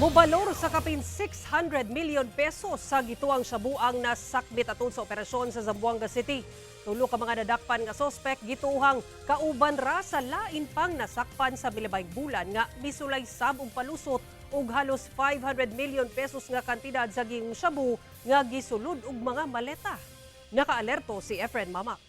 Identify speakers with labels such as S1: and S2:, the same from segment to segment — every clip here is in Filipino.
S1: Mubalor sa kapin 600 million pesos sa gituohang shabu ang nasakmit aton sa operasyon sa Zamboanga City. Tulo ka mga nadakpan nga sospek gituohang kauban ra sa lain pang nasakpan sa milabay bulan nga misulay sab og palusot og halos 500 million pesos nga kantidad sa gihong shabu nga gisulod og mga maleta. Nakaalerto si Efren Mamak.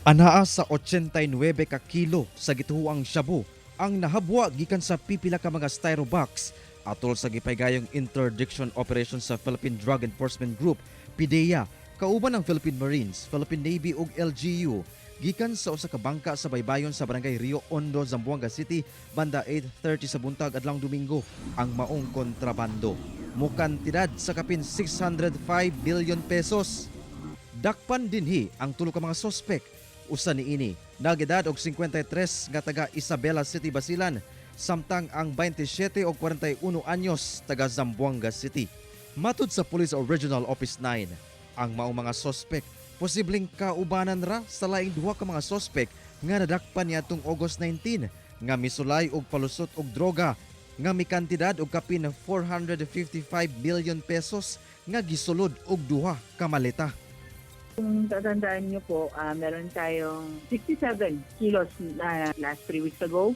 S2: Anaa sa 89 ka kilo sa gituohang shabu ang nahabwa gikan sa pipila ka mga styro box atol sa gipaygayong interdiction operation sa Philippine Drug Enforcement Group PDEA kauban ng Philippine Marines, Philippine Navy ug LGU gikan sa usa ka bangka sa baybayon sa barangay Rio Hondo, Zamboanga City banda 8:30 sa buntag adlawng Domingo ang maong kontrabando mukantidad sa kapin 605 billion pesos. Dakpan dinhi ang tulo ka mga sospek. Usa niini nagedad og 53 nga taga Isabela City, Basilan, samtang ang 27 og 41 anyos taga Zamboanga City. Matud sa Police Regional Office 9, ang maong mga sospek posibleng kaubanan ra sa laing duha ka mga sospek nga nadakpan niadtong August 19 nga misulay og palusot og droga nga mikantidad og kapin 455 billion pesos nga gisulod og duha ka maleta.
S3: Kung tatandaan nyo po, meron tayong 67 kilos na last 3 weeks ago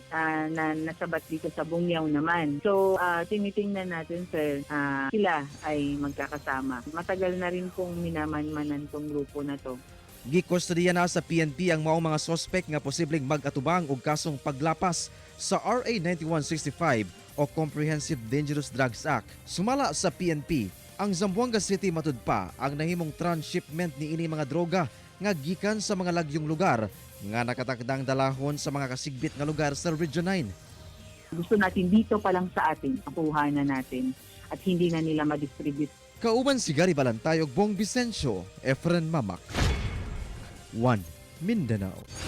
S3: na nasabat dito sa Bungyaw naman. So, tinitingnan natin sir, sila ay magkakasama. Matagal na rin pong minamanmanan tong grupo na to.
S2: Gikustodiya na sa PNP ang maong mga sospek nga posibleng mag-atubang og kasong paglapas sa RA 9165 o Comprehensive Dangerous Drugs Act. Sumala sa PNP, ang Zamboanga City matud pa ang nahimong transshipment ni ini mga droga nga gikan sa mga lagyong lugar nga nakatakdang dalahon sa mga kasigbit nga lugar sa Region 9.
S3: Gusto natin dito pa lang sa atin, makuha na natin at hindi na nila ma-distribute.
S2: Kauban si Gary Balantay ug Bong Vicencio, Efren Mamak. 1 Mindanao.